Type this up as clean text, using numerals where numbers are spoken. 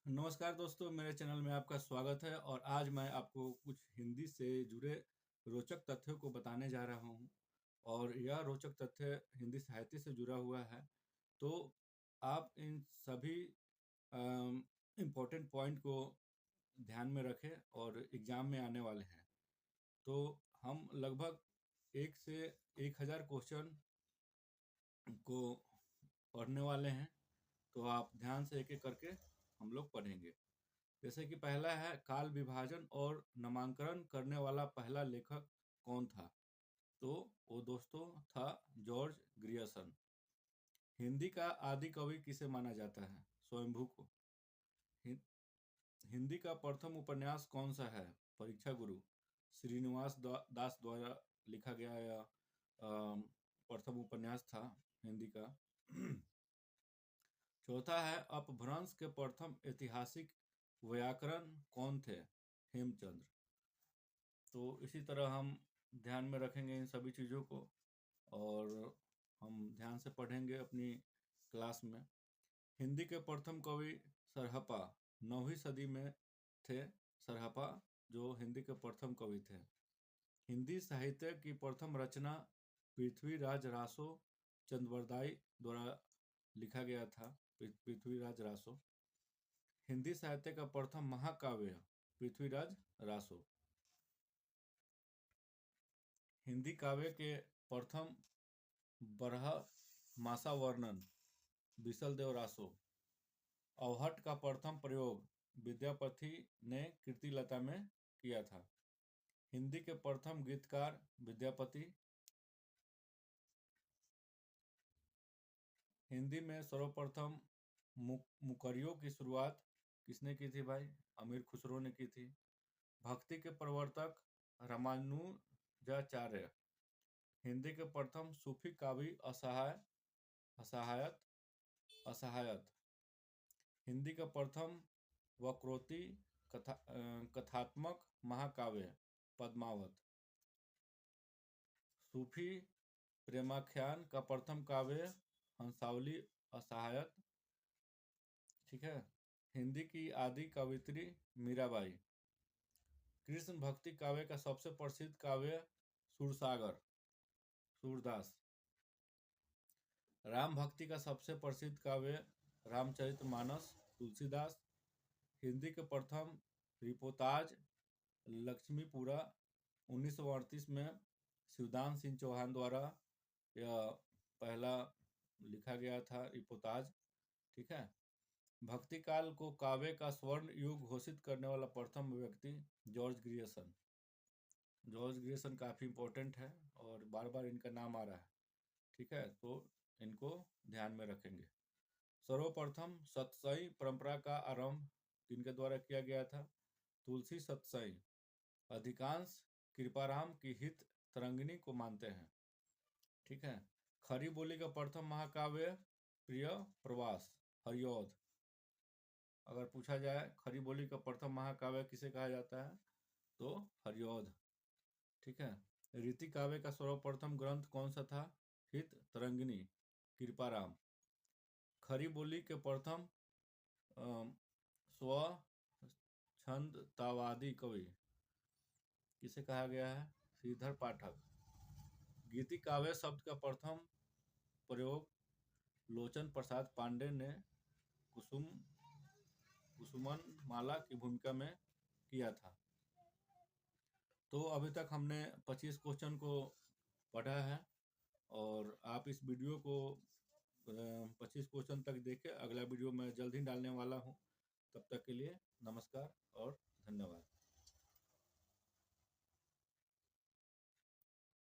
नमस्कार दोस्तों, मेरे चैनल में आपका स्वागत है। और आज मैं आपको कुछ हिंदी से जुड़े रोचक तथ्यों को बताने जा रहा हूँ। और यह रोचक तथ्य हिंदी साहित्य से जुड़ा हुआ है। तो आप इन सभी इम्पोर्टेंट पॉइंट को ध्यान में रखें और एग्ज़ाम में आने वाले हैं। तो हम लगभग 1 से 1000 क्वेश्चन को पढ़ने वाले हैं। तो आप ध्यान से एक-एक करके हम लोग पढ़ेंगे। जैसे कि पहला है, काल विभाजन और नामांकन करने वाला पहला लेखक कौन था? तो वो दोस्तों था जॉर्ज ग्रियर्सन। हिंदी का आदि कवि किसे माना जाता है? स्वयंभू को। हिंदी का प्रथम उपन्यास कौन सा है? परीक्षा गुरु श्रीनिवास दास द्वारा लिखा गया यह प्रथम उपन्यास था हिंदी का। चौथा है, अपभ्रंश के प्रथम ऐतिहासिक व्याकरण कौन थे? हेमचंद्र। तो इसी तरह हम ध्यान में रखेंगे इन सभी चीज़ों को और हम ध्यान से पढ़ेंगे अपनी क्लास में। हिंदी के प्रथम कवि सरहपा 9वीं सदी में थे। सरहपा जो हिंदी के प्रथम कवि थे। हिंदी साहित्य की प्रथम रचना पृथ्वीराज रासो चंद्रबरदाई द्वारा लिखा गया था। पृथ्वीराज रासो। हिंदी साहित्य का प्रथम महाकाव्य पृथ्वीराज रासो। हिंदी काव्य के प्रथम बरहमासा वर्णन बिसल देव रासो। अवहट का प्रथम प्रयोग विद्यापति ने कीर्तिलता में किया था। हिंदी के प्रथम गीतकार विद्यापति। हिंदी में सर्वप्रथम मुकरियों की शुरुआत किसने की थी भाई? अमीर खुसरो ने की थी। भक्ति के प्रवर्तक रामानुजाचार्य। हिंदी के प्रथम सूफी कवि असहायत। हिंदी का प्रथम वक्रोक्ति कथात्मक महाकाव्य पद्मावत। सूफी प्रेमाख्यान का प्रथम काव्य हंसावली असहायत। ठीक है। हिंदी की आदि कवियत्री मीराबाई। कृष्ण भक्ति काव्य का सबसे प्रसिद्ध काव्य सूरसागर सूरदास। राम भक्ति का सबसे प्रसिद्ध काव्य रामचरितमानस तुलसीदास। हिंदी के प्रथम रिपोर्ताज लक्ष्मीपुरा 1938 में शिवदान सिंह चौहान द्वारा यह पहला लिखा गया था रिपोर्ताज। ठीक है। भक्ति काल को काव्य का स्वर्ण युग घोषित करने वाला प्रथम व्यक्ति जॉर्ज ग्रियर्सन। जॉर्ज ग्रियर्सन काफ़ी इंपॉर्टेंट है और बार बार इनका नाम आ रहा है। ठीक है, तो इनको ध्यान में रखेंगे। सर्वप्रथम सतसई परंपरा का आरंभ किनके द्वारा किया गया था? तुलसी सतसई। अधिकांश कृपाराम की हित तरंगिणी को मानते हैं। ठीक है। खरी बोली का प्रथम महाकाव्य प्रिय प्रवास हरिऔध। अगर पूछा जाए खरी बोली का प्रथम महाकाव्य किसे कहा जाता है तो हरिऔध। ठीक है। रीति काव्य का सर्वप्रथम ग्रंथ कौन सा था? हित तरंगिणी कृपाराम। खरी बोली के प्रथम स्व छंदतावादी कवि किसे कहा गया है? श्रीधर पाठक। गीति काव्य शब्द का प्रथम प्रयोग लोचन प्रसाद पांडे ने कुसुमन माला की भूमिका में किया था। तो अभी तक हमने 25 क्वेश्चन को पढ़ा है और आप इस वीडियो को 25 क्वेश्चन तक देखें। अगला वीडियो मैं जल्द ही डालने वाला हूँ। तब तक के लिए नमस्कार और धन्यवाद।